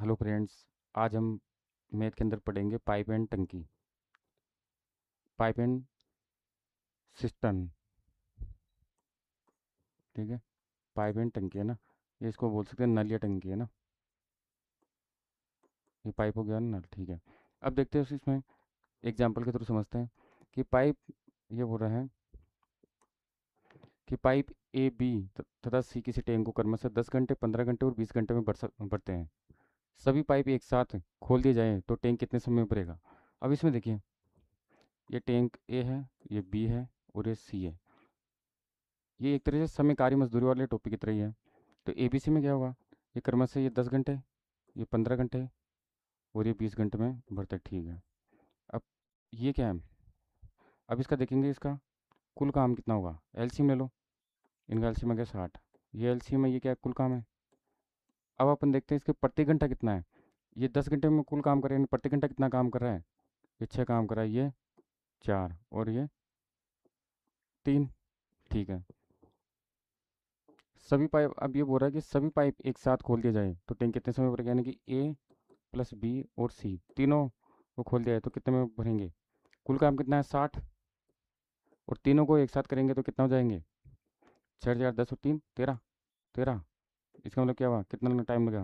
Hello friends. आज हम math के अंदर पढ़ेंगे पाइप एंड टंकी, पाइप एंड सिस्टम। ठीक है, पाइप एंड टंकी है ना, ये इसको बोल सकते हैं नल या टंकी है ना। ये पाइप हो गया ना नल, ठीक है। अब देखते हैं इसमें एग्जांपल के थ्रू समझते हैं कि पाइप, ये बोल रहा है कि पाइप ए बी तथा सी किसी टैंक को क्रमशः 10 घंटे, 15 घंटे और 20 घंटे में भरते हैं। सभी पाइप एक साथ खोल दिए जाएं तो टैंक कितने समय में भरेगा। अब इसमें देखिए, ये टैंक ए है, ये बी है और ये सी है। ये एक तरह से समयकारी मजदूरी वाले टॉपिक की तरह ही है। तो एबीसी में क्या होगा, ये क्रमशः ये 10 घंटे, ये 15 घंटे और ये 20 घंटे में भरता है, ठीक है। अब ये क्या है, अब इसका देखेंगे, इसका कुल काम कितना होगा। एलसीएम ले लो, इनका एलसीएम आ गया 60, ये एलसीएम है, ये क्या है, कुल काम है। अब अपन देखते हैं इसके प्रति घंटा कितना है। ये 10 घंटे में कुल काम कर रहे हैं, प्रति घंटा कितना काम कर रहा है। ये 6 काम कर रहा है, ये 4 और ये 3, ठीक है। सभी पाइप, अब ये बोल रहा है कि सभी पाइप एक साथ खोल दिया जाए तो टैंक कितने समय भरेगा, यानी कि ए प्लस बी और सी तीनों को खोल दिया है तो कितने में भरेंगे। कुल काम कितना है 60, और तीनों को एक साथ करेंगे तो कितना हो जाएंगे, 6 4 10 और 3 13, 13। इसका मतलब क्या हुआ, कितना टाइम लगा।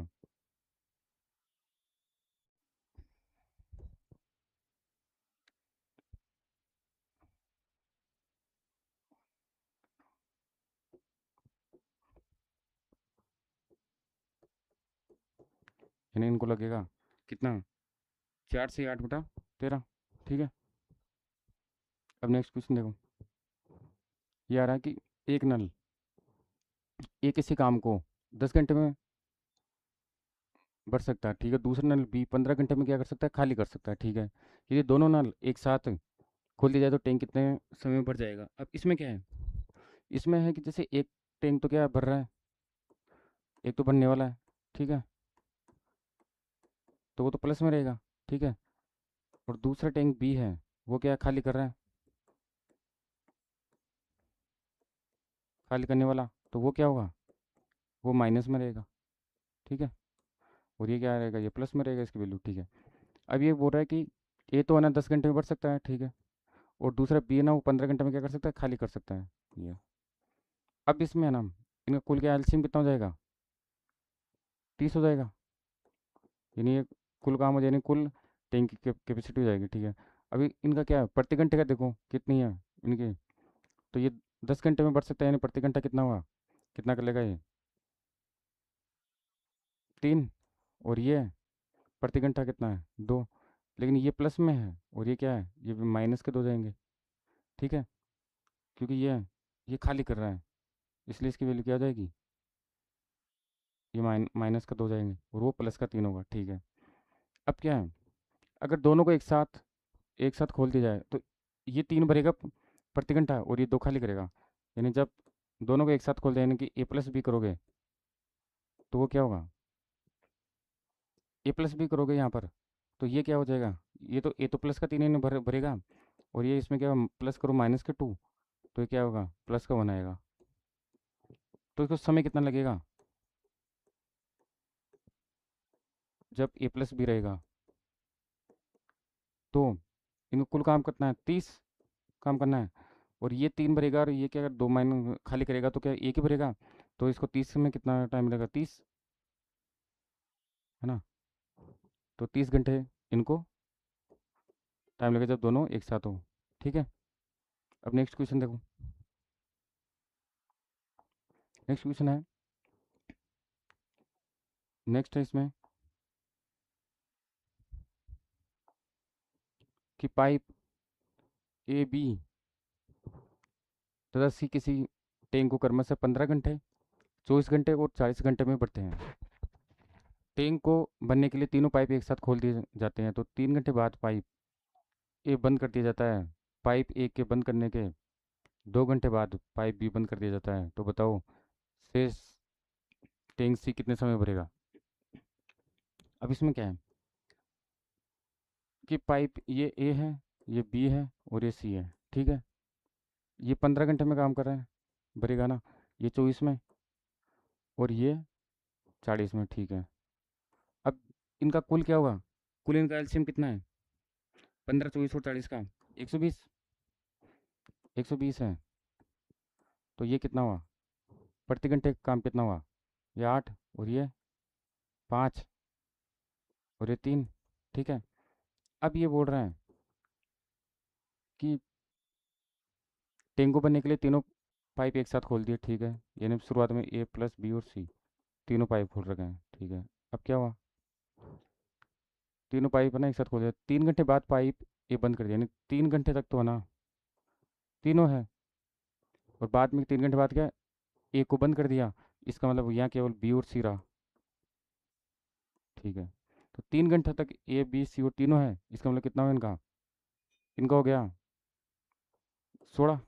यानी इनको लगेगा कितना, 4 से 8 बटा 13, ठीक है। अब नेक्स्ट क्वेश्चन देखो, ये आ रहा है कि एक नल ए किसी काम को 10 घंटे में भर सकता है, ठीक है। दूसरा नल बी 15 घंटे में क्या कर सकता है, खाली कर सकता है, ठीक है। ये दोनों नल एक साथ खोल दिया जाए तो टैंक कितने समय में भर जाएगा। अब इसमें क्या है, इसमें है कि जैसे एक टैंक तो क्या भर रहा है, एक तो भरने वाला है, ठीक है, तो वो तो प्लस में रहेगा, ठीक है। और दूसरा टैंक बी है, वो क्या खाली कर रहा है, खाली करने वाला, तो वो क्या होगा, वो माइनस में रहेगा, ठीक है। और ये क्या रहेगा, ये प्लस में रहेगा इसकी वैल्यू, ठीक है। अब ये बोल रहा है कि ए तो है ना 10 घंटे में भर सकता है, ठीक है, और दूसरा बी है ना वो 15 घंटे में क्या कर सकता है, खाली कर सकता है ये। अब इसमें है ना, इनका कुल क्या एलसीएम कितना हो जाएगा, 30 हो जाएगा। यानी ये कुल काम हो जाएगा, कुल टैंक की कैपेसिटी हो जाएगी, ठीक है। अभी इनका क्या है, प्रति घंटे का देखो कितनी है इनकी। तो ये 10 घंटे में बढ़ सकता है, यानी प्रति घंटा कितना हुआ, कितना कर लेगा ये, 3। और ये प्रति घंटा कितना है, 2। लेकिन ये प्लस में है और ये क्या है, ये माइनस के 2 जाएंगे, ठीक है। क्योंकि ये खाली कर रहा है, इसलिए इसकी वैल्यू क्या हो जाएगी, ये माइनस का 2 जाएंगे और वो प्लस का 3 होगा, ठीक है। अब क्या है, अगर दोनों को एक साथ खोल दिया जाए तो ये 3 भरेगा प्रति घंटा और ये 2 खाली करेगा। यानी जब दोनों को एक साथ खोल दिया, यानी कि ए प्लस बी करोगे तो वो क्या होगा, ए प्लस बी करोगे यहाँ पर, तो ये क्या हो जाएगा, ये तो प्लस का 3 ही भरेगा, और ये इसमें क्या प्लस करो माइनस के 2, तो ये क्या होगा, प्लस का 1 आएगा। तो इसको समय कितना लगेगा, जब ए प्लस बी रहेगा तो इनको कुल काम कितना है, 30 काम करना है। और ये 3 भरेगा और ये क्या, अगर 2 माइनस खाली करेगा तो क्या एक ही भरेगा, तो इसको 30 में कितना टाइम मिलेगा, 30, है ना। तो 30 घंटे इनको टाइम लगेगा जब दोनों एक साथ हो, ठीक है। अब नेक्स्ट क्वेश्चन देखो, नेक्स्ट क्वेश्चन है, नेक्स्ट है इसमें कि पाइप ए बी तथा सी किसी टैंक को क्रमशः 15 घंटे, 24 घंटे और 40 घंटे में भरते हैं। टैंक को भरने के लिए तीनों पाइप एक साथ खोल दिए जाते हैं तो 3 घंटे बाद पाइप ए बंद कर दिया जाता है। पाइप ए के बंद करने के 2 घंटे बाद पाइप बी बंद कर दिया जाता है, तो बताओ शेष टैंक सी कितने समय में भरेगा। अब इसमें क्या है कि पाइप ये ए है, ये बी है और ये सी है, ठीक है। ये 15 घंटे में काम कर रहा है, भरेगा ना, ये 24 में और ये 40 में, ठीक है। अब इनका कुल क्या होगा? कुल इनका एलसीएम कितना है? 15, 24 और 40 का 120। 120 है। तो ये कितना हुआ? प्रति घंटे का काम कितना हुआ? ये 8 और ये 5 और ये 3। ठीक है। अब ये बोल रहे हैं कि टेंगो बनने के लिए तीनों पाइप एक साथ खोल दिए। ठीक है। यानी शुरुआत में ए प्लस बी और सी तीनों पाइप खोल रखे हैं। ठीक है। अब क्या हुआ? तीनों पाइप है ना एक साथ खोल दिया। 3 घंटे बाद पाइप ए बंद कर दिया। यानी 3 घंटे तक तो है ना तीनों है। और बाद में 3 घंटे बाद क्या? ए को बंद कर दिया। इसका मतलब यहाँ केवल बी और सी रहा। ठीक है। तो 3 घंटे तक ए बी सी और तीनों है। इसका मतलब कितना हुआ इनका? इनका हो गया 16।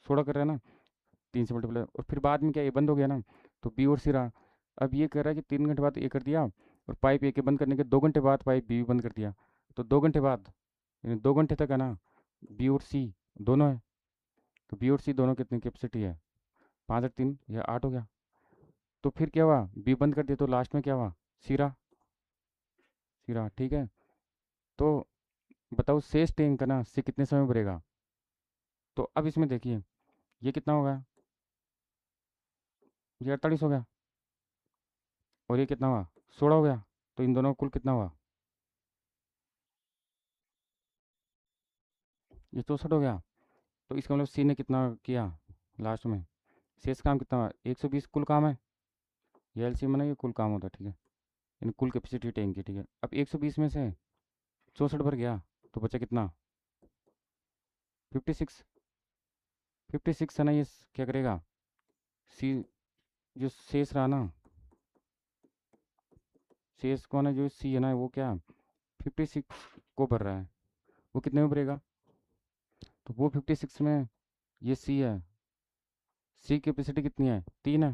16 कर रहे हैं ना, 3 से मल्टीप्लाई। और फिर बाद में क्या, ये बंद हो गया ना, तो बी और सी रहा। अब ये कह रहा है कि 3 घंटे बाद ए कर दिया और पाइप ए के बंद करने के 2 घंटे बाद पाइप बी बंद कर दिया। तो 2 घंटे बाद यानी 2 घंटे तक है ना बी और सी दोनों है। तो बी और सी दोनों कितनी कैपेसिटी है? 5 और 3 या 8 हो गया। तो फिर क्या हुआ? बी बंद कर दिया तो लास्ट में क्या हुआ? सी रहा। सी रहा। ठीक है। तो बताओ शेष टैंक का ना सी कितने समय भरेगा? तो अब इसमें देखिए ये कितना होगा? ये 48 हो गया। और ये कितना हुआ? 16 हो गया। तो इन दोनों का कुल कितना हुआ? ये 64 हो गया। तो इसका मतलब सी ने कितना किया लास्ट में? शेष काम कितना हुआ? 120 कुल काम है। ये एलसीएम ना, ये कुल काम होता है। ठीक है। इन कुल कैपेसिटी टैंक की। ठीक है। अब 120 में से 64 भर गया तो बचा कितना? 56। 56 है ना, ये क्या करेगा? सी जो शेष रहा ना, शेष को ना जो सी है ना वो क्या 56 को भर रहा है। वो कितने में भरेगा? तो वो 56 में ये सी है। सी की कैपेसिटी कितनी है? 3 है।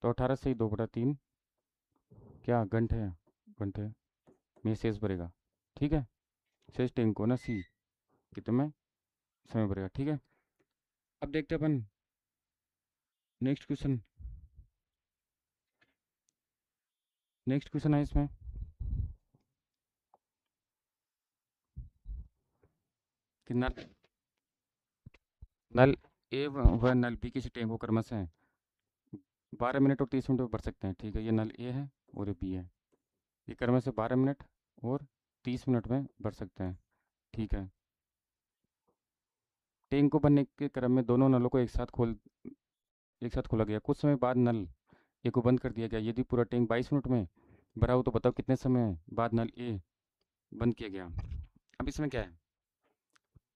तो 18 से ही 2/3 क्या घंटे है? घंटे में शेष भरेगा। ठीक है। शेष टैंक को ना सी कितने में समय भरेगा। ठीक है। अब देखते हैं अपन नेक्स्ट क्वेश्चन। नेक्स्ट क्वेश्चन है इसमें कि नल नल ए व नल बी किसी टैंक को क्रमशः 12 मिनट और 30 मिनट में भर सकते हैं। ठीक है। ये नल ए है और ये बी है। ये क्रमशः 12 मिनट और 30 मिनट में भर सकते हैं। ठीक है। टैंक को भरने के क्रम में दोनों नलों को एक साथ खोला गया। कुछ समय बाद नल ए को बंद कर दिया गया। यदि पूरा टैंक 22 मिनट में भरा हो तो बताओ कितने समय बाद नल ए बंद किया गया। अब इसमें क्या है?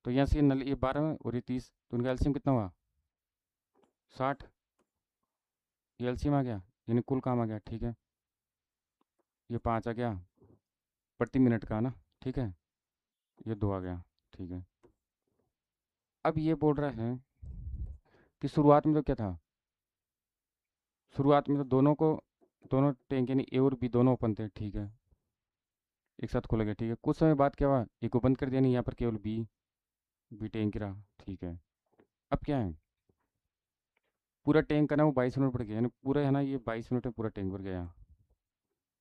तो यहाँ से नल ए 12 में और ये 30, तो उनका एलसीएम कितना हुआ? 60। ये एलसीएम आ गया यानी कुल काम आ गया। ठीक है। ये 5 आ गया प्रति मिनट का ना। ठीक है। ये 2 आ गया। ठीक है। अब ये बोल रहा है कि शुरुआत में तो क्या था? शुरुआत में तो दोनों टैंक यानी ए और बी दोनों ओपन थे। ठीक है। एक साथ खोला गया। ठीक है। कुछ समय बाद क्या हुआ? ए को बंद कर दिया। नहीं, यहाँ पर केवल बी बी टैंक रहा। ठीक है। अब क्या है? पूरा टैंक का ना वो 22 मिनट पड़ गया। यानी पूरा है ना ये 22 मिनट में पूरा टैंक भर गया।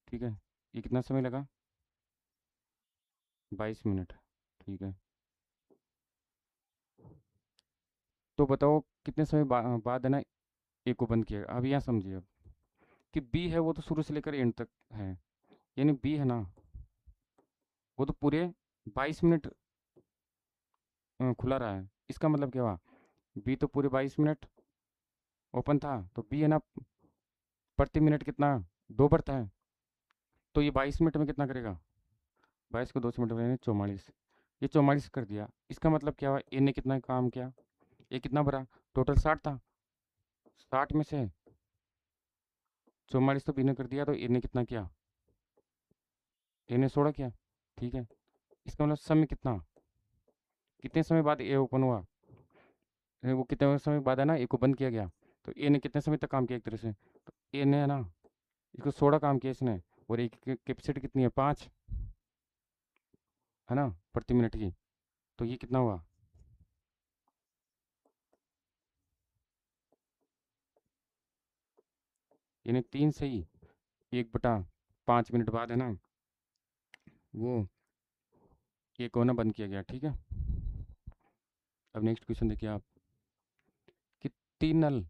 ठीक है। ये कितना समय लगा? 22 मिनट। ठीक है। तो बताओ कितने समय बाद है ना ए को बंद किया? अब यहाँ समझिए अब कि बी है वो तो शुरू से लेकर एंड तक है। यानी बी है ना वो तो पूरे 22 मिनट खुला रहा है। इसका मतलब क्या हुआ? बी तो पूरे 22 मिनट ओपन था। तो बी है ना प्रति मिनट कितना? 2 भरता है। तो ये 22 मिनट में कितना करेगा? 22 को 2 से मल्टीप्लाई 44। ये 44 कर दिया। इसका मतलब क्या हुआ? ए ने कितना काम किया? ये कितना भरा? टोटल 60 था। 60 में से 44 तो बी ने कर दिया। तो ए ने कितना किया? ए ने 16 किया। ठीक है। इसका मतलब समय कितना? कितने समय बाद ए ओपन हुआ? वो कितने समय बाद है ना ए को बंद किया गया। तो ए ने कितने समय तक काम किया एक तरह से? तो ए ने है ना इसको 16 काम किया इसने। और एक कैपेसिटी कितनी है? 5 है ना प्रति मिनट की। तो ये कितना हुआ? यानी 3 से ही 1/5 मिनट बाद है ना, वो एक होना बंद किया गया। ठीक है। अब नेक्स्ट क्वेश्चन देखिए आप, कि 3 नल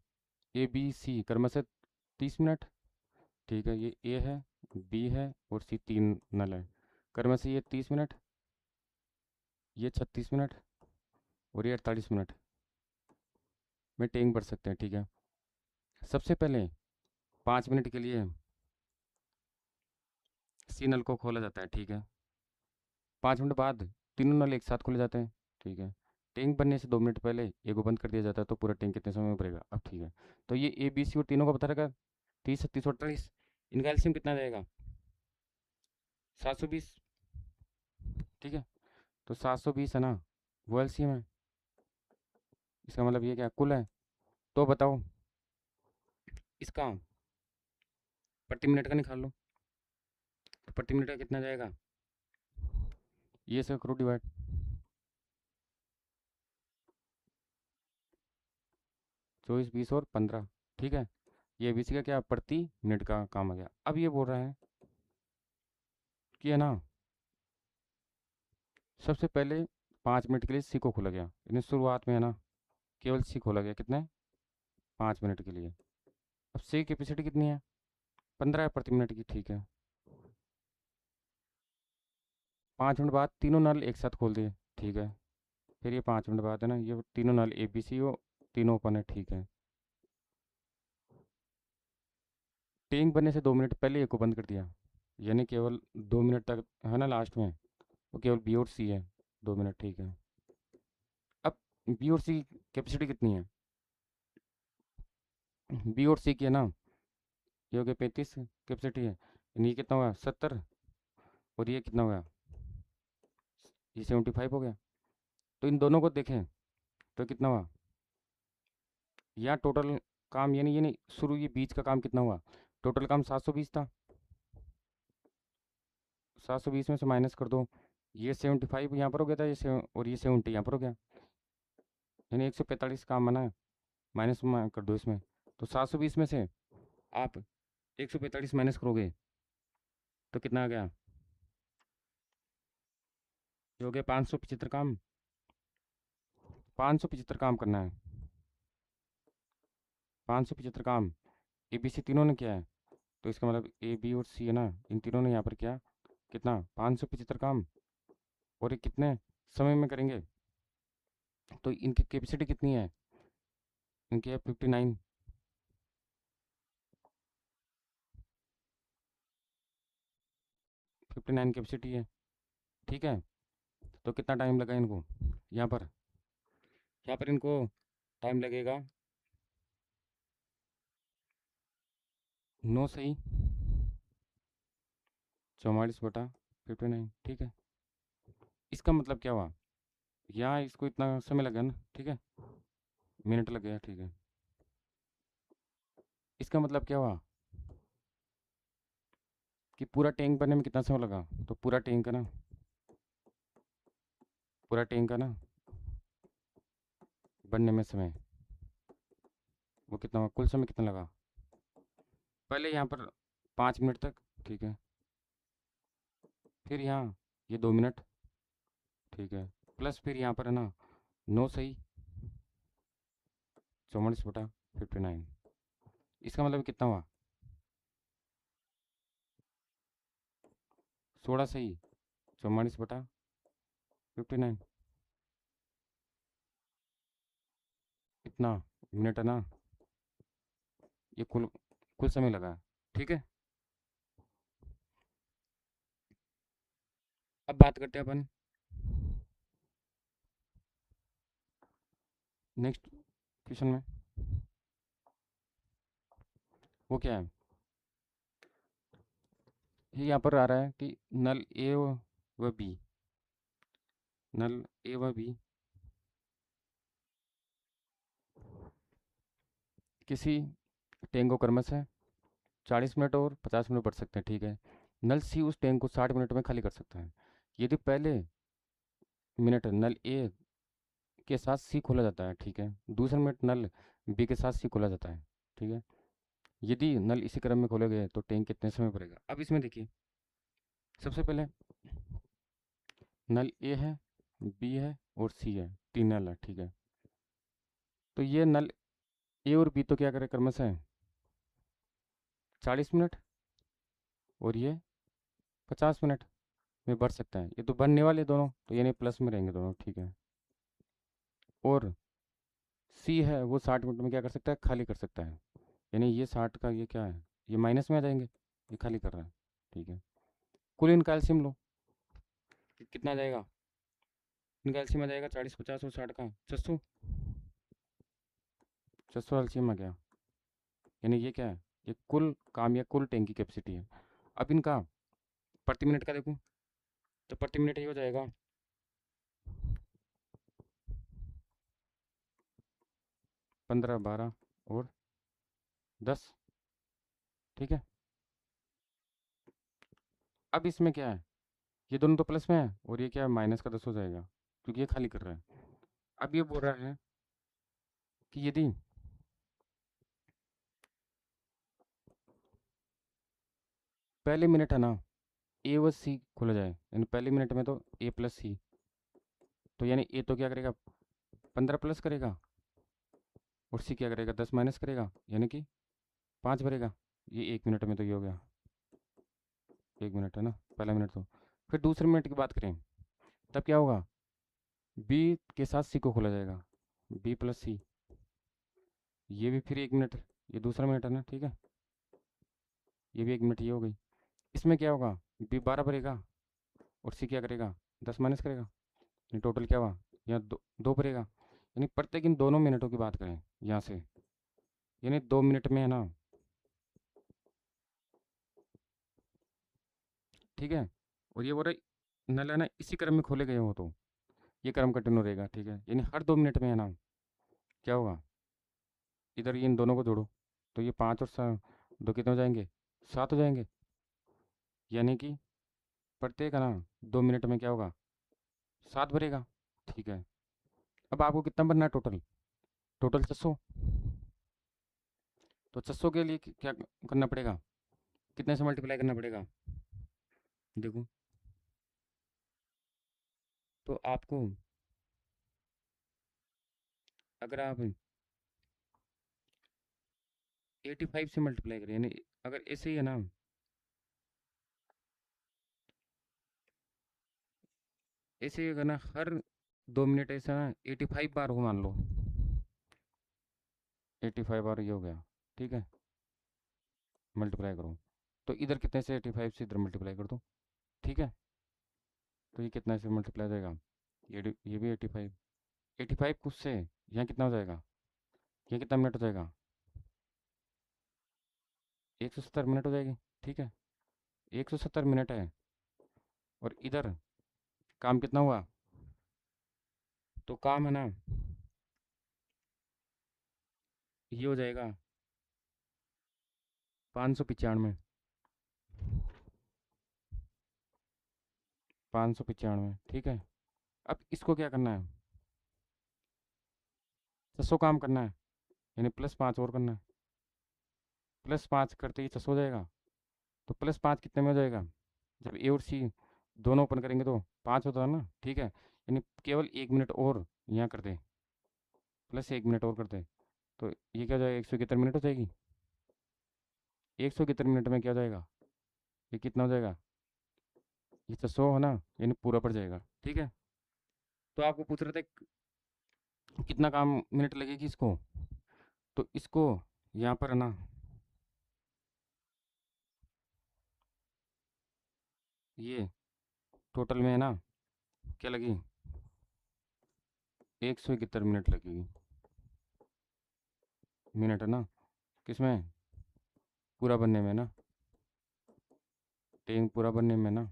ए बी सी क्रमशः 30 मिनट, ठीक है, ये ए है, बी है और सी, 3 नल है, क्रमशः ये 30 मिनट, ये 36 मिनट और ये 48 मिनट में टेंग बढ़ सकते हैं। ठीक है। सबसे पहले 5 मिनट के लिए सी नल को खोला जाता है। ठीक है। 5 मिनट बाद तीनों नल एक साथ खोले जाते हैं। ठीक है। टैंक बनने से 2 मिनट पहले एक को बंद कर दिया जाता है, तो पूरा टैंक कितने समय में भरेगा? अब ठीक है, तो ये ए बी सी और तीनों का पता रहेगा, 30, 36, 48, इनका एलसीएम कितना जाएगा? 720। ठीक है। तो 720 है ना, वो एलसीएम है। इसका मतलब ये क्या कुल है? तो बताओ इसका प्रति मिनट का निकाल लो, तो प्रति मिनट का कितना जाएगा? ये सब करो डिवाइड, 24, 20 और 15। ठीक है। ये बीसी का क्या प्रति मिनट का काम आ गया। अब ये बोल रहा है कि है ना, सबसे पहले 5 मिनट के लिए सी को खोला गया, यानी शुरुआत में है ना केवल सी खोला गया, कितने? 5 मिनट के लिए। अब सी की कैपेसिटी कितनी है? 15 प्रति मिनट की। ठीक है। 5 मिनट बाद तीनों नल एक साथ खोल दिए। ठीक है। फिर ये 5 मिनट बाद है ना, ये तीनों नल ए बी सी हो, तीनों ओपन है। ठीक है। टैंक बनने से 2 मिनट पहले एक को बंद कर दिया, यानी केवल 2 मिनट तक है ना, लास्ट में वो केवल बी और सी है, 2 मिनट। ठीक है। अब बी और सी कैपेसिटी कितनी है? बी और सी की है ना, ये हो गया 35 कैपेसिटी है, यानी ये कितना हुआ? 70। और ये कितना हुआ? ये 75 हो गया। तो इन दोनों को देखें तो कितना हुआ? यहाँ टोटल काम, यानी ये नहीं शुरू, ये बीच का काम कितना हुआ? टोटल काम 720 था, 720 में से माइनस कर दो, ये 75 यहाँ पर हो गया था, और ये 70 यहाँ पर हो गया, यानी 145 काम बना है। माइनस कर दो इसमें, तो 720 में से आप 145 माइनस करोगे तो कितना आ गया? ये हो गया 575 काम। 575 काम करना है, 575 काम ए बी सी तीनों ने किया है, तो इसका मतलब ए बी और सी है ना, इन तीनों ने यहाँ पर किया कितना? 575 काम। और ये कितने समय में करेंगे? तो इनकी कैपेसिटी कितनी है? इनकी है 59। 59 कैपेसिटी है। ठीक है। तो कितना टाइम लगा इनको? यहाँ पर इनको टाइम लगेगा 9 सही 44/59। ठीक है। इसका मतलब क्या हुआ? यहाँ इसको इतना समय लगा ना, ठीक है, मिनट लग गया। ठीक है। इसका मतलब क्या हुआ कि पूरा टैंक बनने में कितना समय लगा? तो पूरा टैंक का ना बनने में समय, वो कितना हुआ? कुल समय कितना लगा? पहले यहाँ पर 5 मिनट तक। ठीक है। फिर यहाँ ये 2 मिनट। ठीक है। प्लस फिर यहाँ पर है ना 9 सही 44/59। इसका मतलब कितना हुआ? 16 सही 44/59। इतना मिनट है ना, ये कुल कुल समय लगा है। ठीक है। अब बात करते हैं अपन नेक्स्ट क्वेश्चन में। वो क्या है? ये यहाँ पर आ रहा है कि नल ए व बी, नल ए व बी किसी टैंक को क्रमशः 40 मिनट और 50 मिनट बढ़ सकते हैं। ठीक है। नल सी उस टैंक को 60 मिनट में खाली कर सकता है। यदि पहले मिनट नल ए के साथ सी खोला जाता है, ठीक है, दूसरे मिनट नल बी के साथ सी खोला जाता है, ठीक है, यदि नल इसी क्रम में खोले गए तो टैंक कितने समय भरेगा। अब इसमें देखिए, सबसे पहले नल ए है, बी है और सी है, तीन नल है, ठीक है। तो ये नल ए और बी तो क्या करे क्रमशः 40 मिनट और ये 50 मिनट में बढ़ सकता है। ये तो बनने वाले दोनों, तो यानी प्लस में रहेंगे दोनों, ठीक है। और सी है वो 60 मिनट में क्या कर सकता है, खाली कर सकता है। यानी ये 60 का ये क्या है, ये माइनस में आ जाएंगे, ये खाली कर रहा है, ठीक है। कुल इनका एलसीएम लो, कितना आ जाएगा, इनका एलसीएम आ जाएगा 40 50 और 60 का 600, 600 एलसीएम आ गया। यानी ये क्या है, ये कुल काम या कुल टैंक की कैपेसिटी है। अब इनका प्रति मिनट का देखूँ तो प्रति मिनट ये हो जाएगा 15 12 और 10, ठीक है। अब इसमें क्या है, ये दोनों तो प्लस में है और ये क्या है माइनस का 10 हो जाएगा, क्योंकि ये खाली कर रहा है। अब ये बोल रहा है कि यदि पहले मिनट है ना ए व सी खोला जाए, यानी पहले मिनट में तो ए प्लस सी, तो यानी ए तो क्या करेगा 15 प्लस करेगा और सी क्या करेगा 10 माइनस करेगा, यानी कि 5 भरेगा। ये 1 मिनट में तो ये हो गया, 1 मिनट है ना पहला मिनट तो। फिर दूसरे मिनट की बात करें तब क्या होगा, बी के साथ सी को खोला जाएगा, बी प्लस सी, ये भी फिर 1 मिनट, ये दूसरा मिनट है ना, ठीक है। ये भी 1 मिनट, ये हो गई। इसमें क्या होगा, बी 12 भरेगा और सी क्या करेगा 10 माइनस करेगा, ये टोटल क्या हुआ, यहाँ दो भरेगा। यानी प्रत्येक इन दोनों मिनटों की बात करें यहाँ से, यानी 2 मिनट में है ना, ठीक है। और ये बोल रहा नल है ना इसी क्रम में खोले गए हो तो ये क्रम कंटिन्यू रहेगा, ठीक है। यानी हर 2 मिनट में है ना क्या होगा, इधर ये इन दोनों को जोड़ो तो ये 5 और दो कितने हो जाएंगे, 7 हो जाएंगे। यानी कि प्रत्येक है ना 2 मिनट में क्या होगा, 7 भरेगा, ठीक है। अब आपको कितना बनना है टोटल, टोटल 600। तो 600 के लिए क्या करना पड़ेगा, कितने से मल्टीप्लाई करना पड़ेगा, देखो। तो आपको अगर आप 85 से मल्टीप्लाई करें, यानी अगर ऐसे ही है ना, ऐसे ही अगर ना हर 2 मिनट ऐसा ना 85 बार हो मान लो, 85 बार ये हो गया, ठीक है। मल्टीप्लाई करो तो इधर कितने से 85 से इधर मल्टीप्लाई कर दो, ठीक है। तो ये कितना से मल्टीप्लाई हो जाएगा, ये भी 85, 85 कुछ से यहाँ कितना हो जाएगा, ये कितना मिनट हो जाएगा, 170 मिनट हो जाएगी, ठीक है। 170 मिनट है और इधर काम कितना हुआ, तो काम है ना ये हो जाएगा 595, 595, ठीक है। अब इसको क्या करना है, 600 काम करना है, यानी +5 और करना है, +5 करते ही 600 हो जाएगा। तो +5 कितने में हो जाएगा, जब ए और सी दोनों ओपन करेंगे तो 5 होता है ना, ठीक है। यानी केवल 1 मिनट और यहाँ कर दे, +1 मिनट और कर दे, तो ये क्या हो जाएगा 171 मिनट हो जाएगी। 171 मिनट में क्या हो जाएगा, ये कितना हो जाएगा, ये 600 है ना, यानी पूरा पड़ जाएगा, ठीक है। तो आपको पूछ रहे थे कितना काम मिनट लगेगी इसको, तो इसको यहाँ पर है ना, ये टोटल में है ना क्या लगी, 171 मिनट लगेगी, मिनट है ना, किसमें, पूरा बनने में ना, टैंक पूरा बनने में ना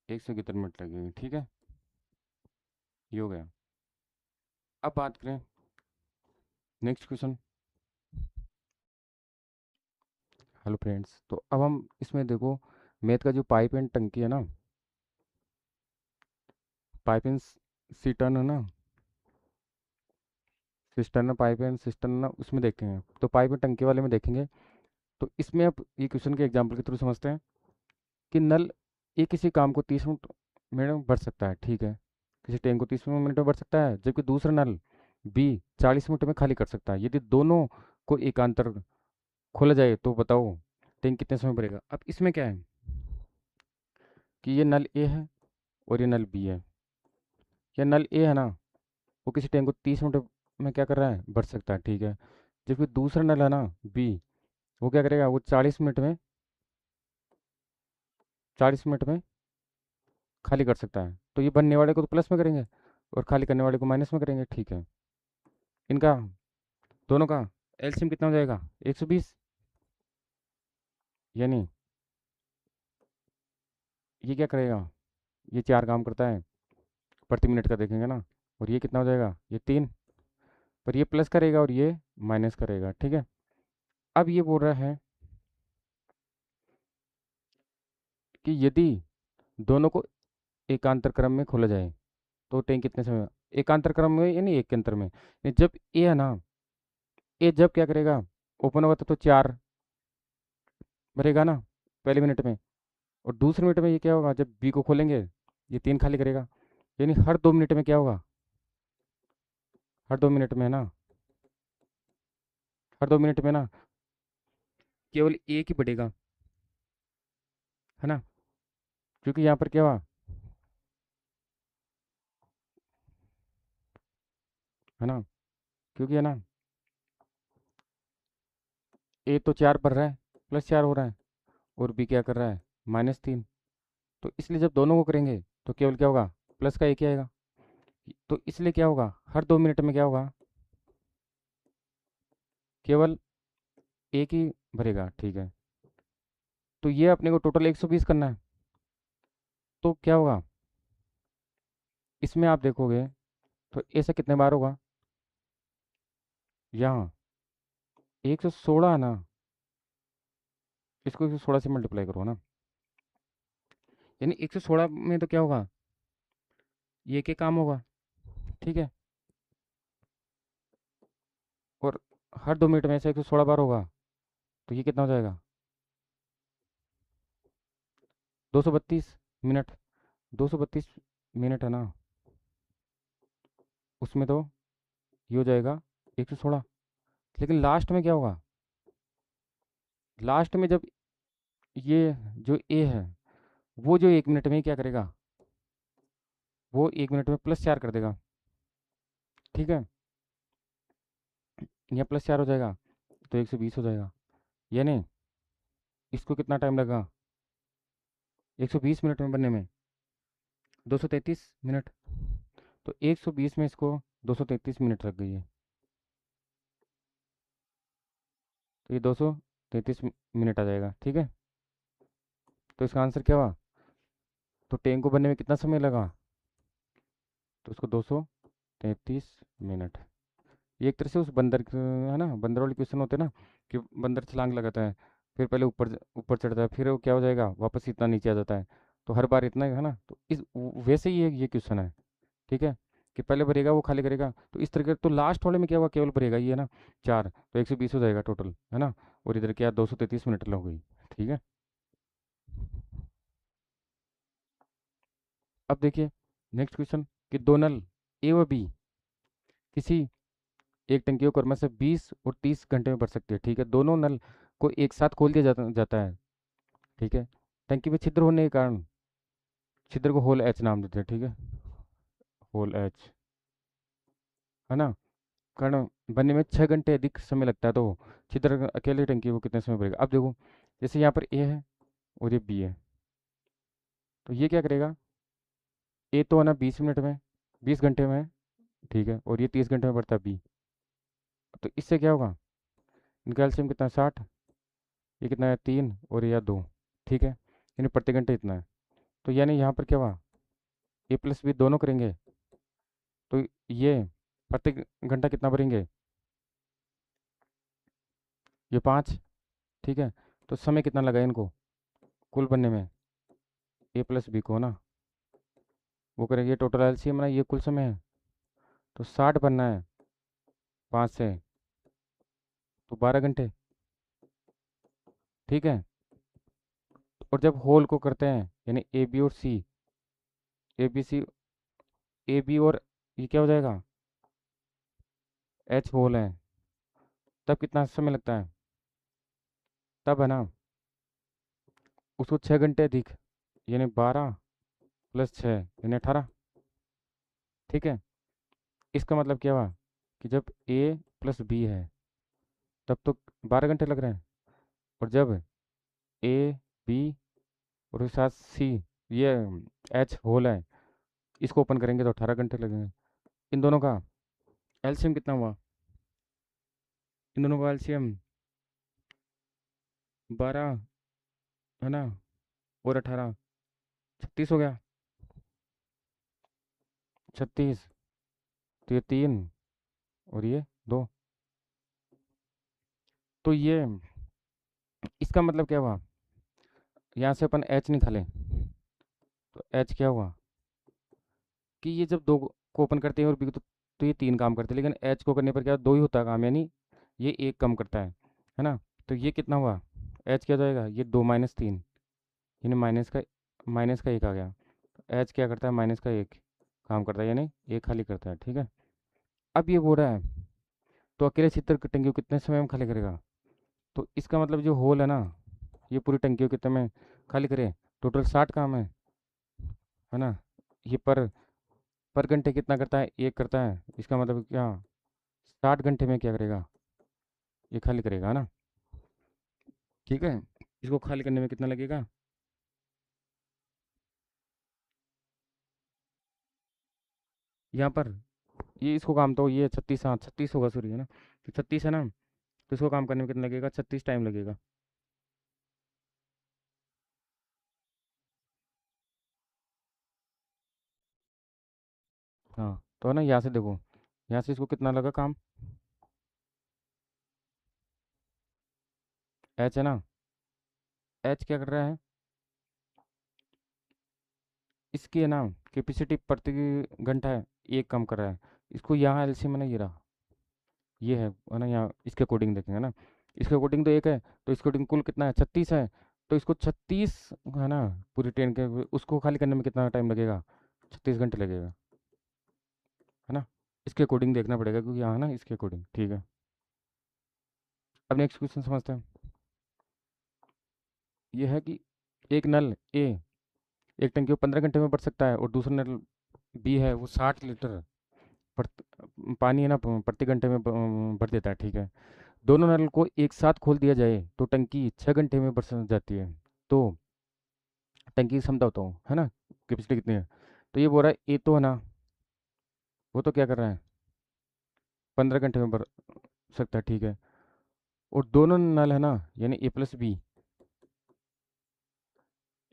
171 मिनट लगेगी, ठीक है। ये हो गया। अब बात करें नेक्स्ट क्वेश्चन। हेलो फ्रेंड्स, तो अब हम इसमें देखो मैथ का जो पाइप एंड टंकी है ना, पाइप एंड सीटन है ना, सिस्टर्न पाइप एंड सिस्टर्न उसमें देखेंगे, तो पाइप में टंकी वाले में देखेंगे। तो इसमें आप ये क्वेश्चन के एग्जाम्पल के थ्रू समझते हैं कि नल ए किसी काम को 30 मिनट में भर सकता है, ठीक है, किसी टैंक को 30 मिनट में भर सकता है, जबकि दूसरा नल बी 40 मिनट में खाली कर सकता है। यदि दोनों को एकांतर खोला जाए तो बताओ टैंक कितने समय भरेगा। अब इसमें क्या है कि ये नल ए है और ये नल बी है। ये नल ए है ना, वो किसी टैंक को 30 मिनट में क्या कर रहा है, भर सकता है, ठीक है, जबकि दूसरा नल है ना बी, वो क्या करेगा, वो 40 मिनट में खाली कर सकता है। तो ये बनने वाले को तो प्लस में करेंगे और खाली करने वाले को माइनस में करेंगे, ठीक है। इनका दोनों का एलसीएम कितना हो जाएगा, 120। यानी ये क्या करेगा, ये 4 काम करता है प्रति मिनट का, देखेंगे ना। और ये कितना हो जाएगा, ये 3। पर ये प्लस करेगा और ये माइनस करेगा, ठीक है। अब ये बोल रहा है कि यदि दोनों को एकांतर क्रम में खोला जाए तो टैंक कितने समय, एकांतर क्रम में यानी एक के अंतर में, यानी जब ए है ना, ए जब क्या करेगा, ओपन होगा तो 4 भरेगा ना पहले मिनट में, और दूसरे मिनट में ये क्या होगा, जब बी को खोलेंगे ये 3 खाली करेगा। यानी हर 2 मिनट में क्या होगा, हर 2 मिनट में ना, हर 2 मिनट में ना केवल एक ही बढ़ेगा, है ना, क्योंकि यहाँ पर क्या हुआ, है ना, क्योंकि है ना ए तो 4 बढ़ रहा है, +4 हो रहा है, और बी क्या कर रहा है, -3। तो इसलिए जब दोनों को करेंगे तो केवल क्या होगा, प्लस का एक ही आएगा। तो इसलिए क्या होगा, हर 2 मिनट में क्या होगा, केवल एक ही भरेगा, ठीक है। तो ये अपने को टोटल 120 करना है। तो क्या होगा, इसमें आप देखोगे तो ऐसा कितने बार होगा, यहाँ 116 है ना, इसको 116 से मल्टीप्लाई करो ना, यानी 116 में तो क्या होगा, ये के काम होगा, ठीक है। और हर 2 मिनट में ऐसा 116 बार होगा, तो ये कितना हो जाएगा, 232 मिनट। 232 मिनट है ना, उसमें तो ये हो जाएगा 116। लेकिन लास्ट में क्या होगा, लास्ट में जब ये जो ए है, वो जो 1 मिनट में ही क्या करेगा, वो 1 मिनट में +4 कर देगा, ठीक है। यहाँ +4 हो जाएगा तो 120 हो जाएगा। यानी इसको कितना टाइम लगा, 120 मिनट में बनने में, 233 मिनट। तो 120 में इसको 233 मिनट लग गई है। तो ये 233 मिनट आ जाएगा, ठीक है। तो इसका आंसर क्या हुआ, तो टैंक को बनने में कितना समय लगा, तो उसको 233 मिनट। ये एक तरह से उस बंदर है ना, बंदर वाले क्वेश्चन होते हैं ना, कि बंदर छलांग लगाता है, फिर पहले ऊपर ऊपर चढ़ता है, फिर वो क्या हो जाएगा, वापस इतना नीचे आ जाता है। तो हर बार इतना है ना, तो इस वैसे ही ये क्वेश्चन है, ठीक है, कि पहले भरेगा वो खाली करेगा। तो इस तरीके, तो लास्ट वाले में क्या होगा, केवल भरेगा ये है ना 4, तो 120 हो जाएगा टोटल, है ना। और इधर क्या 233 मिनट हो गई, ठीक है। अब देखिए नेक्स्ट क्वेश्चन, कि दो नल ए व बी किसी एक टंकी को क्रमशः से 20 और 30 घंटे में भर सकती है, ठीक है। दोनों नल को एक साथ खोल दिया जाता है, ठीक है। टंकी में छिद्र होने के कारण छिद्र को होल एच नाम देते हैं, ठीक है, होल एच, है ना। कारण बनने में 6 घंटे अधिक समय लगता है, तो छिद्र अकेले टंकी को कितने समय भरेगा। अब देखो जैसे यहाँ पर ए है और ये बी है, तो ये क्या करेगा, ए तो है ना 20 मिनट में, 20 घंटे में, ठीक है, और ये 30 घंटे में भरता है बी। तो इससे क्या होगा, इनका एलसीएम कितना है, 60। ये कितना है, 3, और ये 2, ठीक है, यानी प्रति घंटे इतना है। तो यानी यहाँ पर क्या हुआ, ए प्लस बी दोनों करेंगे, तो ये प्रति घंटा कितना भरेंगे, ये 5, ठीक है। तो समय कितना लगा इनको कुल बनने में, ए प्लस बी को ना, वो करेंगे टोटल एलसीएम ना, ये कुल समय है, तो 60 बनना है, 5 से, तो 12 घंटे। ठीक है। और जब होल को करते हैं यानी ए बी और सी, A B C, A B और ये क्या हो जाएगा, एच होल है, तब कितना समय लगता है, तब है ना उसको 6 घंटे अधिक, यानी 12 + 6 यानी 18। ठीक है। इसका मतलब क्या हुआ कि जब ए प्लस बी है तब तो 12 घंटे लग रहे हैं, और जब ए बी और उसके साथ सी, ये एच होल है, इसको ओपन करेंगे तो 18 घंटे लगेंगे। इन दोनों का एलसीएम कितना हुआ, इन दोनों का एलसीएम 12 है ना, और 18, 36 हो गया। 36, तो ये 3 और ये 2, तो ये इसका मतलब क्या हुआ, यहाँ से अपन एच निकालें तो एच क्या हुआ कि ये जब दो को ओपन करते हैं और बी को, तो ये 3 काम करते हैं, लेकिन एच को करने पर क्या 2 ही होता है काम, यानी ये 1 कम करता है ना। तो ये कितना हुआ, एच क्या हो जाएगा, ये 2 - 3, यानी माइनस का 1 आ गया। एच क्या करता है, -1 काम करता है, यानी 1 खाली करता है। ठीक है। अब ये बोल रहा है तो अकेले क्षेत्र की टंकी को कितने समय में खाली करेगा, तो इसका मतलब जो होल है ना, ये पूरी टंकी को कितने में खाली करे, टोटल 60 काम है ना। ये पर घंटे कितना करता है, 1 करता है, इसका मतलब क्या, 60 घंटे में क्या करेगा, ये खाली करेगा, है ना। ठीक है। इसको खाली करने में कितना लगेगा, यहाँ पर ये इसको काम तो ये 36, हाँ 36 होगा, सॉरी है ना, तो 36 है ना, तो इसको काम करने में कितना लगेगा, 36 टाइम लगेगा। हाँ तो है ना, यहाँ से देखो, यहाँ से इसको कितना लगा काम, एच है ना, एच क्या कर रहा है, इसकी है ना कैपेसिटी प्रति घंटा है, 1 कम कर रहा है। इसको यहाँ एलसीएम है ना, ये रहा, ये है ना, यहाँ इसके अकॉर्डिंग देखेंगे ना, इसके अकॉर्डिंग तो 1 है, तो इसके अकॉर्डिंग कुल कितना है, 36 है, तो इसको 36 है ना, पूरी ट्रेन के उसको खाली करने में कितना टाइम लगेगा, 36 घंटे लगेगा, है ना। इसके अकॉर्डिंग देखना पड़ेगा क्योंकि यहाँ ना इसके अकॉर्डिंग। ठीक है। अब नेक्स्ट क्वेश्चन समझते हैं। ये है कि एक नल ए एक टंकी को 15 घंटे में भर सकता है, और दूसरा नल बी है वो 60 लीटर पानी है ना प्रति घंटे में भर देता है। ठीक है। दोनों नल को एक साथ खोल दिया जाए तो टंकी 6 घंटे में भर जाती है। तो टंकी की क्षमता बताओ, है ना, कैपेसिटी कितनी है। तो ये बोल रहा है ए तो है ना, वो तो क्या कर रहा है, 15 घंटे में भर सकता है। ठीक है। और दोनों नल है ना, यानी ए प्लस बी,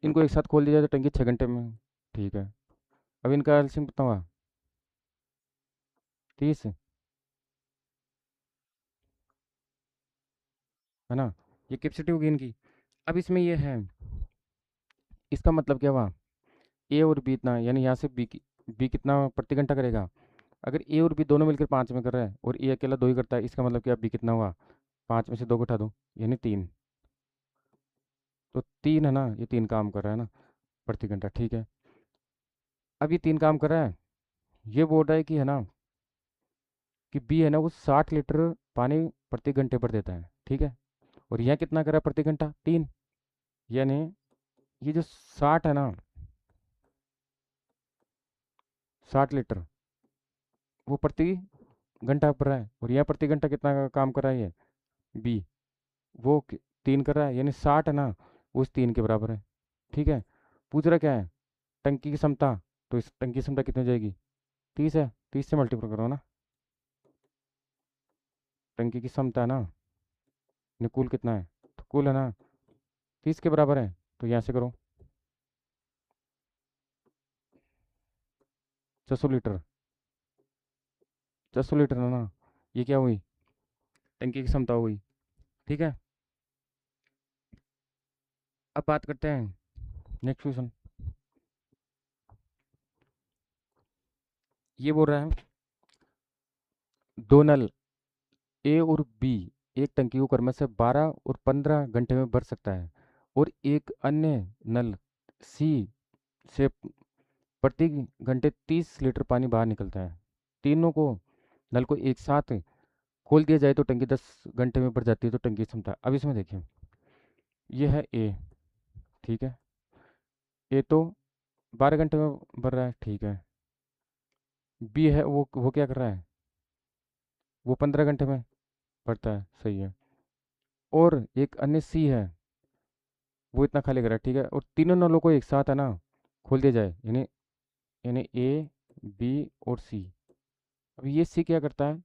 इनको एक साथ खोल दिया जाए तो टंकी 6 घंटे में। ठीक है। अब इनका एलसीएम कितना हुआ, 30, है ना, ये कैपेसिटी होगी इनकी। अब इसमें ये है, इसका मतलब क्या हुआ, ए और बी इतना, यानी यहाँ से बी कितना प्रति घंटा करेगा। अगर ए और बी दोनों मिलकर 5 में कर रहा है और ए अकेला 2 ही करता है, इसका मतलब क्या, बी कितना हुआ, 5 में से 2 घटा दो, यानी 3। तो 3 है ना, ये 3 काम कर रहा है ना प्रति घंटा। ठीक है। अब ये 3 काम कर रहा है, ये बोल रहा है कि है ना, कि बी है ना वो 60 लीटर पानी प्रति घंटे पर देता है। ठीक है। और यह कितना कर रहा है प्रति घंटा, 3, यानी ये जो 60 है ना, 60 लीटर वो प्रति घंटा पर रहा है, और यह प्रति घंटा कितना का काम कर रहा है, ये बी वो 3 कर रहा है, यानी 60 है ना वो इस 3 के बराबर है। ठीक है। पूछ रहा क्या है, टंकी की क्षमता, तो इस टंकी की क्षमता कितनी हो जाएगी, 30 है, 30 से मल्टीप्लाई करो ना, टंकी की क्षमता है ना, यानी कुल कितना है, तो कुल है ना 30 के बराबर है, तो यहाँ से करो, 600 लीटर, 600 लीटर है ना, ये क्या हुई, टंकी की क्षमता हुई। ठीक है। अब बात करते हैं नेक्स्ट क्वेश्चन। ये बोल रहा है दो नल ए और बी एक टंकी को क्रमशः से 12 और 15 घंटे में भर सकता है, और एक अन्य नल सी से प्रति घंटे 30 लीटर पानी बाहर निकलता है। तीनों को नल को एक साथ खोल दिया जाए तो टंकी 10 घंटे में भर जाती है, तो टंकी की क्षमता। अब इसमें देखिए, ये है ए, ठीक है। ए तो 12 घंटे में भर रहा है, ठीक है। बी है, वो क्या कर रहा है, वो 15 घंटे में भरता है, सही है। और एक अन्य सी है, वो इतना खाली कर रहा है, ठीक है। और तीनों नलों को एक साथ है ना खोल दिया जाए, यानी यानी ए, बी और सी। अब ये सी क्या करता है,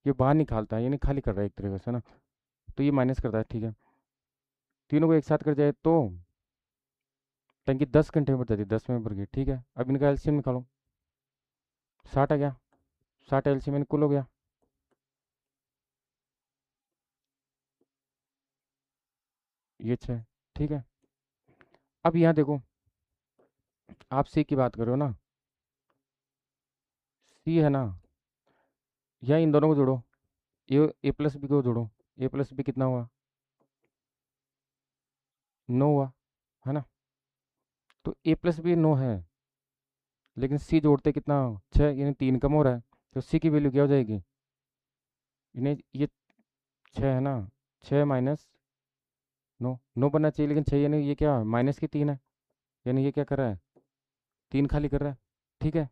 ये बाहर निकालता है, यानी खाली कर रहा है एक तरीके से ना, तो ये माइनस करता है, ठीक है। तीनों को एक साथ कर जाए तो टंकी 10 घंटे में भर जाती है, 10 में भर गई, ठीक है। अब इनका एलसीएम निकालो, 60 आ गया, 60 एलसीएम कुल हो गया, ये 6, ठीक है। अब यहाँ देखो, आप सी की बात करो ना, सी है ना, यहाँ इन दोनों को जोड़ो, ए प्लस बी को जोड़ो, ए प्लस बी कितना हुआ, 9 हुआ, है ना। तो ए प्लस बी 9 है, लेकिन सी जोड़ते कितना, 6, यानी 3 कम हो रहा है, तो सी की वैल्यू क्या हो जाएगी, यानी ये 6 है ना, 6 माइनस 9, 9 बनना चाहिए, लेकिन 6 यानी ये क्या माइनस की 3 है, यानी ये क्या कर रहा है, 3 खाली कर रहा है, ठीक है।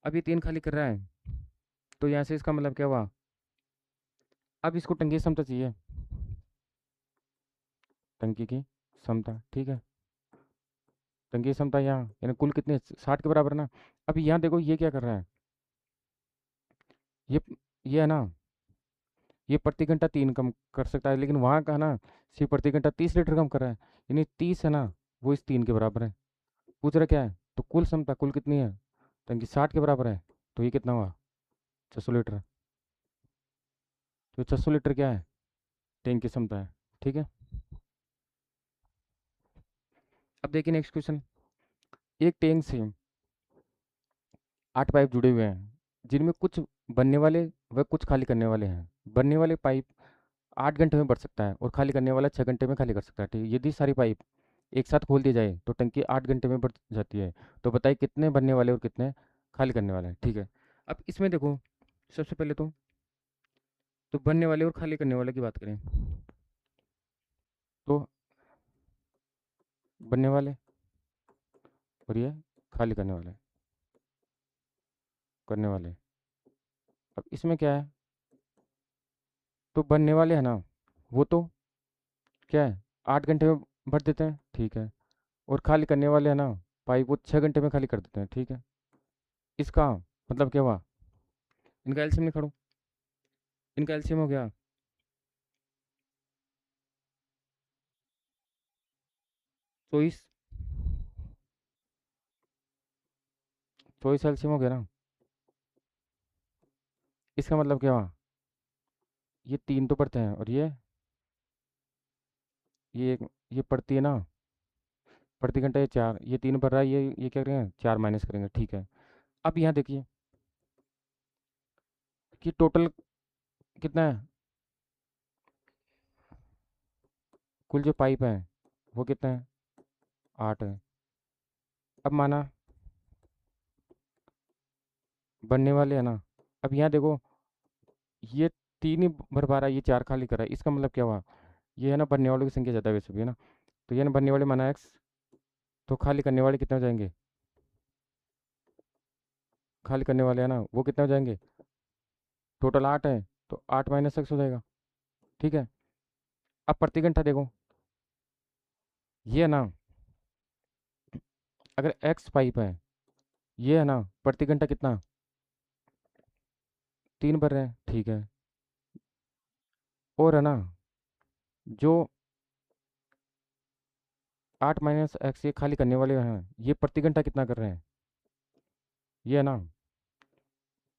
अब ये 3 खाली कर रहा है, तो यहाँ से इसका मतलब क्या हुआ, अब इसको टंकी की क्षमता चाहिए, टंकी की क्षमता, ठीक है। टंकी की क्षमता यहाँ यानी कुल कितनी, 60 के बराबर ना। अब यहाँ देखो ये क्या कर रहा है, ये ये है ना, ये प्रति घंटा 3 कम कर सकता है, लेकिन वहाँ का ना सिर्फ प्रति घंटा 30 लीटर कम कर रहा है, यानी 30 है ना, वो इस 3 के बराबर है। पूछ रहा क्या है, तो कुल क्षमता कुल कितनी है, टंकी 60 के बराबर है, तो ये कितना हुआ, 600 लीटर। तो 600 लीटर क्या है, टैंक की क्षमता है, ठीक है। अब देखिए नेक्स्ट क्वेश्चन, एक टैंक से 8 पाइप जुड़े हुए हैं, जिनमें कुछ बनने वाले व कुछ खाली करने वाले हैं। बनने वाले पाइप 8 घंटे में भर सकता है, और खाली करने वाला 6 घंटे में खाली कर सकता है, ठीक है। यदि सारी पाइप एक साथ खोल दी जाए तो टंकी 8 घंटे में भर जाती है। तो बताइए कितने बनने वाले और कितने खाली करने वाले हैं, ठीक है। अब इसमें देखो, सबसे पहले तो बनने वाले और खाली करने वाले की बात करें, तो बनने वाले, और ये खाली करने वाले। अब इसमें क्या है, तो बनने वाले हैं ना, वो तो क्या है, 8 घंटे में भर देते हैं, ठीक है। और खाली करने वाले हैं ना पाइप, वो 6 घंटे में खाली कर देते हैं, ठीक है। इसका मतलब क्या हुआ, इनका एलसीएम निकालो, इनका एलसीएम हो गया 24, 24 एलसीएम हो गया ना। इसका मतलब क्या हुआ, ये 3 तो पढ़ते हैं, और ये पढ़ती है ना, प्रति घंटा ये 4, ये 3 पढ़ रहा है, ये क्या करेंगे, 4 माइनस करेंगे, ठीक है। अब यहाँ देखिए कि टोटल कितना है, कुल जो पाइप है वो कितना है, 8 है। अब माना बनने वाले है ना, अब यहाँ देखो, ये 3 ही भर पा रहा है, ये 4 खाली कर रहा है, इसका मतलब क्या हुआ, ये है ना बनने वालों की संख्या ज़्यादा है वैसे भी, है ना। तो ये ना बनने वाले माना एक्स, तो खाली करने वाले कितने हो जाएंगे, खाली करने वाले है ना वो कितने हो जाएंगे, टोटल 8 है, तो 8 माइनस एक्स हो जाएगा, ठीक है। अब प्रति घंटा देखो, ये है ना, अगर एक्स पाइप है, ये है ना प्रति घंटा कितना, 3 भर रहे हैं, ठीक है। और है ना, जो 8 माइनस एक्स ये खाली करने वाले हैं, ये प्रति घंटा कितना कर रहे हैं, ये है ना,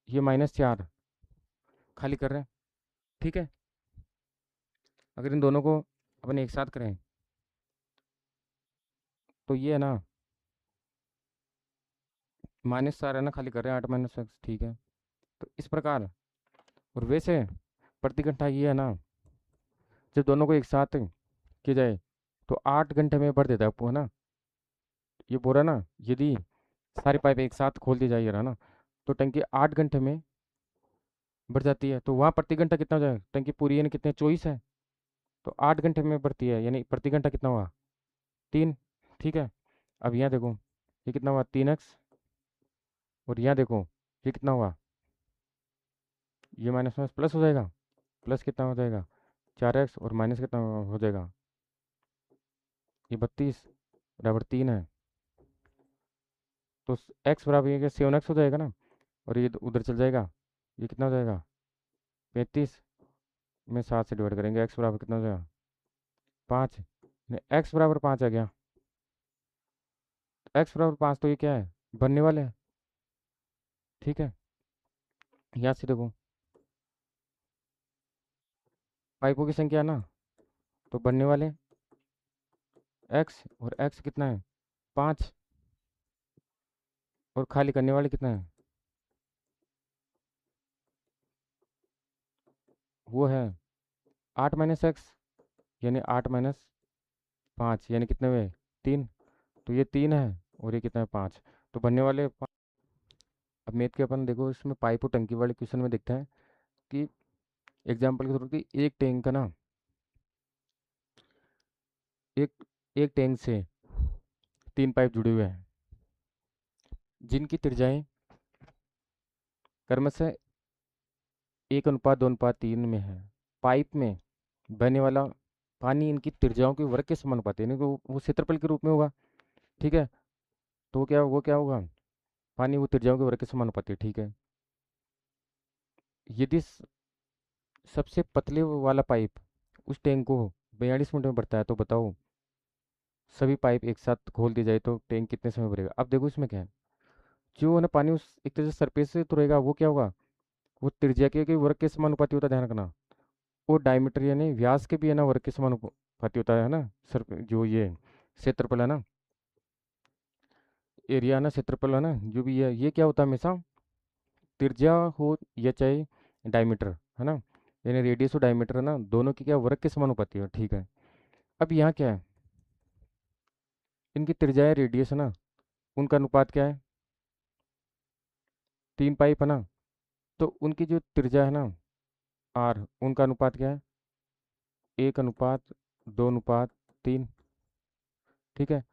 ये -4 खाली कर रहे हैं, ठीक है। अगर इन दोनों को अपन एक साथ करें, तो ये है ना -4 है ना खाली कर रहे हैं, 8 माइनस एक्स, ठीक है। तो इस प्रकार, और वैसे प्रति घंटा ये है ना, जब दोनों को एक साथ किया जाए तो 8 घंटे में भर देता है है ना। ये बोल रहा ना, यदि सारी पाइप एक साथ खोल दी जाए ये रहा ना, तो टंकी 8 घंटे में भर जाती है। तो वहाँ प्रति घंटा कितना हो जाएगा, टंकी पूरी यानी कितने 24 है, तो 8 घंटे में भरती है, यानी प्रति घंटा कितना हुआ 3। ठीक है। अब यहाँ देखो, ये कितना हुआ 3x, और यहाँ देखो ये कितना हुआ, ये माइनस माइनस प्लस हो जाएगा, प्लस कितना हो जाएगा 4x, और माइनस कितना हो जाएगा, ये 32 बराबर 3 है। तो x बराबर ये 7x हो जाएगा ना, और ये उधर चल जाएगा, ये कितना हो जाएगा 35 में 7 से डिवाइड करेंगे, x बराबर कितना हो जाएगा 5। x बराबर 5 आ गया, x बराबर 5, तो ये क्या है बनने वाले हैं। ठीक है। यहाँ से देखो पाइपों की संख्या है ना, तो बनने वाले x, और x कितना है 5, और खाली करने वाले कितना है, वो है 8 - x, यानी 8 - 5, यानी कितने हुए 3। तो ये 3 है, और ये कितना है 5, तो बनने वाले अब मैथ के अपन देखो, इसमें पाइप और टंकी वाले क्वेश्चन में दिखता है कि एग्जाम्पल के तौर पे एक टैंक का ना, एक एक टैंक से 3 पाइप जुड़े हुए हैं, जिनकी त्रिज्याएं क्रमशः 1:2:3 में है। पाइप में बहने वाला पानी इनकी त्रिज्याओं के वर्ग के समानुपाती है, यानी कि वो क्षेत्रफल के रूप में होगा। ठीक है। तो वो क्या होगा, पानी वो त्रिज्याओं के वर्ग के समानुपाती है। ठीक है। यदि सबसे पतले वाला पाइप उस टैंक को 42 मिनट में भरता है, तो बताओ सभी पाइप एक साथ खोल दी जाए तो टैंक कितने समय भरेगा। अब देखो इसमें क्या है, जो है ना पानी उस एक तरह से सरफेस से तो रहेगा, वो क्या होगा, वो त्रिज्या के वर्ग के समानुपाती होता है, ध्यान रखना। वो डायमीटर यानी व्यास के भी है ना वर्ग के समानुपाती होता है ना। सर जो ये क्षेत्रफल है ना, एरिया है ना, क्षेत्रफल है ना, जो भी है, ये क्या होता है हमेशा त्रिज्या हो या चाहे डायमीटर, है ना, यानी रेडियस और डायमीटर है ना, दोनों की क्या वर्ग के समानुपाती है। ठीक है। अब यहाँ क्या है, इनकी त्रिज्या है रेडियस है ना, उनका अनुपात क्या है, 3 पाइप है ना, तो उनकी जो त्रिज्या है ना आर, उनका अनुपात क्या है 1:2:3। ठीक है।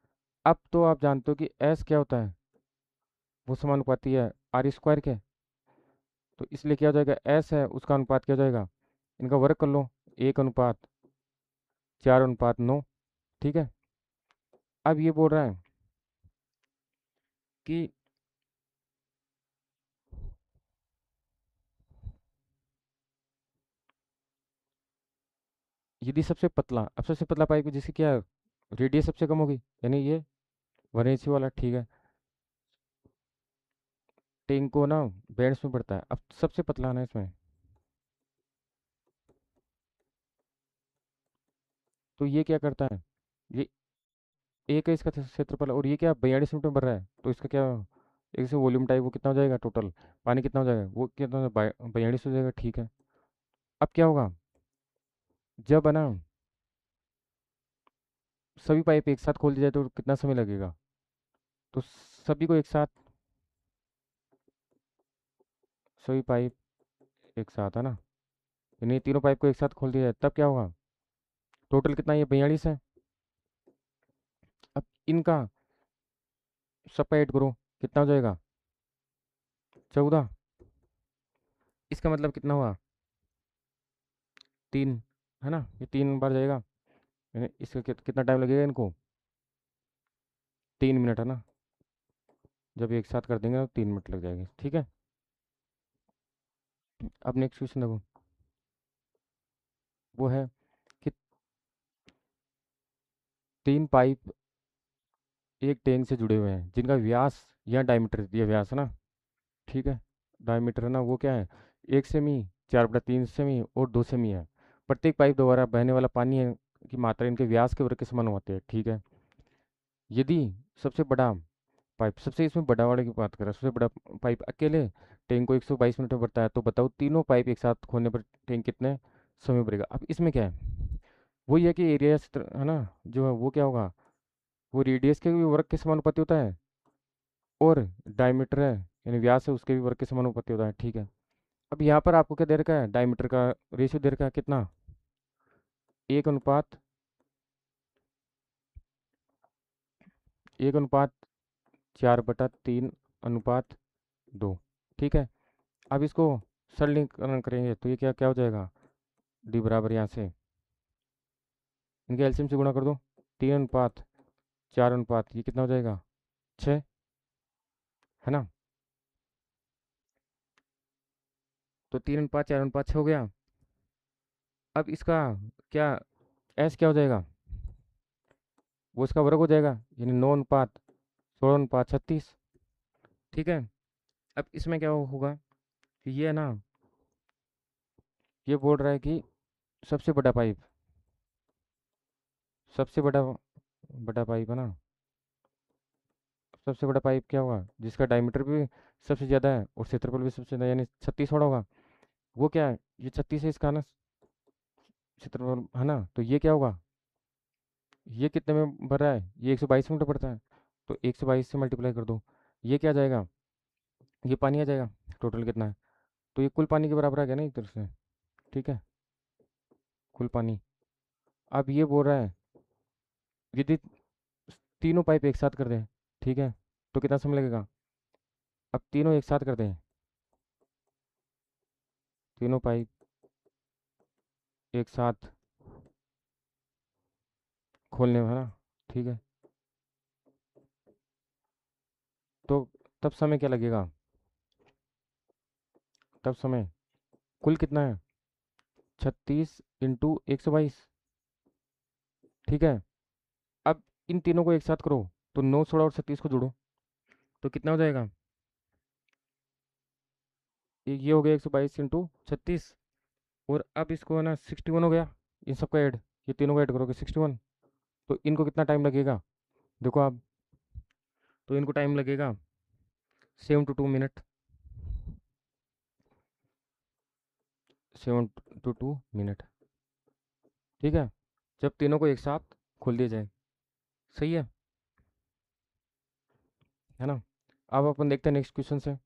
अब तो आप जानते हो कि एस क्या होता है, वो समानुपाती है R² के, तो इसलिए क्या हो जाएगा एस है उसका अनुपात क्या हो जाएगा, इनका वर्ग कर लो, 1:4:9। ठीक है। अब ये बोल रहा है कि यदि सबसे पतला, अब सबसे पतला पाइप है जिसकी क्या रेडियस सबसे कम होगी, यानी ये 1 इंच वाला। ठीक है। टैंक को ना बैंड्स में बढ़ता है, अब सबसे पतला है ना इसमें, तो ये क्या करता है, ये एक है इसका क्षेत्रफल, और ये क्या 42 मिनट में भर रहा है, तो इसका क्या एक से वॉल्यूम टाइप वो कितना हो जाएगा, टोटल पानी कितना हो जाएगा, वो कितना 42 हो जाएगा। ठीक है। अब क्या होगा, जब है ना सभी पाइप एक साथ खोल दिया जाए तो कितना समय लगेगा, तो सभी को एक साथ, सभी पाइप एक साथ है ना, यानी तीनों पाइप को एक साथ खोल दिया जाए, तब क्या होगा, टोटल कितना, ये 42 है। अब इनका सबका ऐड करो, कितना हो जाएगा 14। इसका मतलब कितना हुआ 3, है ना, ये 3 बार जाएगा, यानी इसका कितना टाइम लगेगा इनको 3 मिनट, है ना। जब एक साथ कर देंगे तो 3 मिनट लग जाएंगे। ठीक है। अब नेक्स्ट क्वेश्चन देखो, वो है कि 3 पाइप एक टैंक से जुड़े हुए हैं, जिनका व्यास या डायमीटर, ये व्यास है ना, ठीक है, डायमीटर है ना, वो क्या है 1 सेमी, 4/3 सेमी और 2 सेमी है। प्रत्येक पाइप द्वारा बहने वाला पानी है की मात्रा इनके व्यास के वर्ग के समान होती है। ठीक है। यदि सबसे बड़ा पाइप सबसे इसमें बड़ा वाले की बात करें, सबसे बड़ा पाइप अकेले टैंक को 122 मिनट में भरता है, तो बताओ तीनों पाइप एक साथ खोलने पर टैंक कितने समय में भरेगा। अब इसमें क्या है, वही है कि एरिया है ना, जो है वो क्या होगा, वो रेडियस के भी वर्ग के समानुपाती होता है, और डायमीटर है यानी व्यास है उसके भी वर्ग के समानुपाती होता है, ठीक है। अब यहाँ पर आपको क्या दे रखा है, डायमीटर का रेशियो दे रखा है कितना, 1:4/3/2, ठीक है। अब इसको सरलीकरण करेंगे तो ये क्या क्या हो जाएगा, डी बराबर यहाँ से इनके एलसीएम से गुणा कर दो, 3:4, ये कितना हो जाएगा, 6, है ना। तो 3:4, 6 हो गया। अब इसका क्या, एस क्या हो जाएगा, वो इसका वर्ग हो जाएगा, यानी 9:16:36, ठीक है। अब इसमें क्या होगा कि ये है ना, ये बोल रहा है कि सबसे बड़ा पाइप, सबसे बड़ा बड़ा पाइप है ना, सबसे बड़ा पाइप क्या होगा जिसका डायमीटर भी सबसे ज़्यादा है और क्षेत्रफल भी सबसे ज़्यादा, यानी 36 होगा। वो क्या है, ये 36 है इसका ना क्षेत्रफल, है ना। तो ये क्या होगा, ये कितने में भर रहा है, ये 122 मिनट पड़ता है, तो 122 से मल्टीप्लाई कर दो, ये क्या आ जाएगा, ये पानी आ जाएगा। टोटल कितना है, तो ये कुल पानी के बराबर आ गया ना एक तरह से, ठीक है, कुल पानी। अब ये बोल रहा है यदि तीनों पाइप एक साथ कर दें, ठीक है, तो कितना समय लगेगा। अब तीनों एक साथ कर दें, तीनों पाइप एक साथ खोलने में, है ना, ठीक है। तो तब समय क्या लगेगा, तब समय कुल कितना है, 36 × 122, ठीक है। अब इन तीनों को एक साथ करो, तो 9, 16 और 36 को जोड़ो, तो कितना हो जाएगा, ये हो गया 122 × 36, और अब इसको है ना 61 हो गया, इन सबका ऐड, ये तीनों को ऐड करोगे 61, तो इनको कितना टाइम लगेगा, देखो आप, तो इनको टाइम लगेगा 7 to 2 मिनट, 7 to 2 मिनट, ठीक है, जब तीनों को एक साथ खोल दिया जाए, सही है ना। अब अपन देखते हैं नेक्स्ट क्वेश्चन से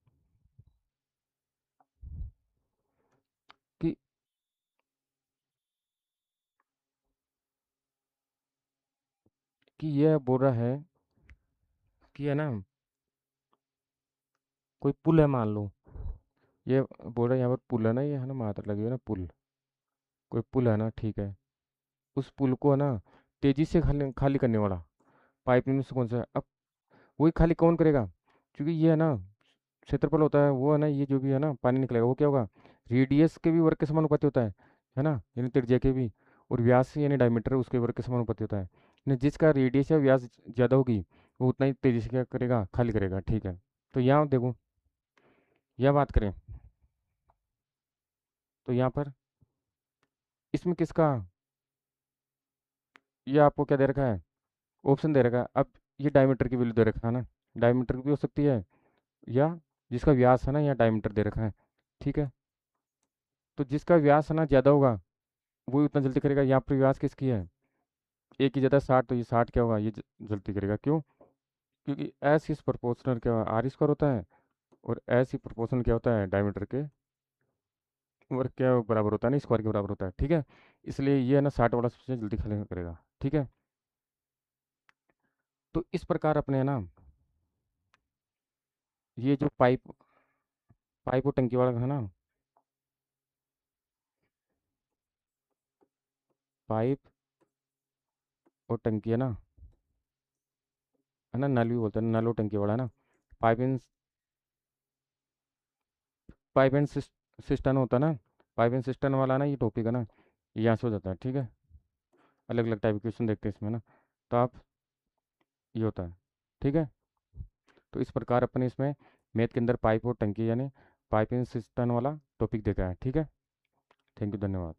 कि यह बोल रहा है कि है ना, कोई पुल है मान लो, ये बोल रहा है यहाँ पर पुल है ना, ये है ना मात्रा लगी हुई है ना पुल, कोई पुल है ना, ठीक है। उस पुल को है ना तेजी से खाली खाली करने वाला पाइप में से कौन सा है। अब वही खाली कौन करेगा, क्योंकि ये है ना क्षेत्रफल होता है, वो है ना, ये जो भी है ना पानी निकलेगा वो क्या होगा, रेडियस के भी वर्ग के समानुपाती होता है ना, यानी त्रिज्या के भी, और व्यास से यानी डायमीटर उसके वर्ग के समानुपाती होता है, यानी जिसका रेडियस या व्यास ज़्यादा होगी वो उतना ही तेजी से क्या करेगा, खाली करेगा, ठीक है। तो यहाँ देखो, यह बात करें तो यहाँ पर इसमें किसका, ये आपको क्या दे रखा है, ऑप्शन दे रखा है। अब ये डायमीटर की वैल्यू दे रखा है ना, डायमीटर भी हो सकती है, या जिसका व्यास है ना यहाँ डायमीटर दे रखा है, ठीक है। तो जिसका व्यास है ना ज़्यादा होगा वो उतना जल्दी करेगा। यहाँ पर व्यास किसकी है, एक की जगह 60, तो ये 60 क्या होगा, ये जल्दी करेगा, क्यों, क्योंकि एस इज प्रोपोर्शनल क्या आर स्क्वायर होता है, और एस ही प्रोपोर्शनल क्या होता है, डायमीटर के वर्ग क्या बराबर होता है ना, स्क्वायर के बराबर होता है, ठीक है। इसलिए ये है ना 60 वाला सबसे जल्दी खाली करेगा, ठीक है। तो इस प्रकार अपने है ना, ये जो पाइप पाइप और टंकी वाला है ना, पाइप और टंकी है ना, नल भी बोलते हैं, नल और टंकी वाला है ना, pipe and pipe and system होता है ना, पाइप एंड सिस्टम वाला ना ये टॉपिक है ना, ये यहाँ से हो जाता है, ठीक है। अलग अलग टाइप के क्वेश्चन देखते हैं इसमें ना, तो आप, ये होता है, ठीक है। तो इस प्रकार अपने इसमें मैथ के अंदर पाइप और टंकी यानी पाइप एंड सिस्टम वाला टॉपिक देखा है, ठीक है। थैंक यू, धन्यवाद।